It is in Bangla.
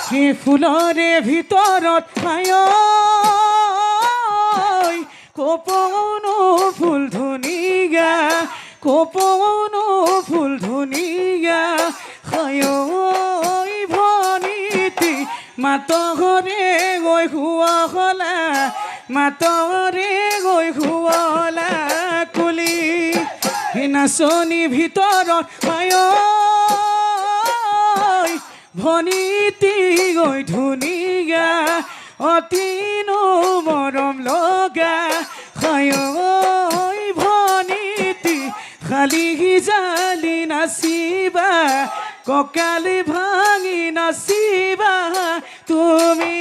সে ফুলরে ভিতৰত আয় কোপন ফুল ধুনীয়া কোপন ফুল ধুনীয়া হয় ভনীতি মাতঘৰে গৈ শুৱলা মাতৰে গৈ শুৱলা কুলি নাচনি ভিতৰত আয় ভনীতি গৈ ধুনীয়া অতিনো মৰম লগা হয় ভনীতি খালি জালি নাচিবা কঁকালি ভাঙি নাচিবা তুমি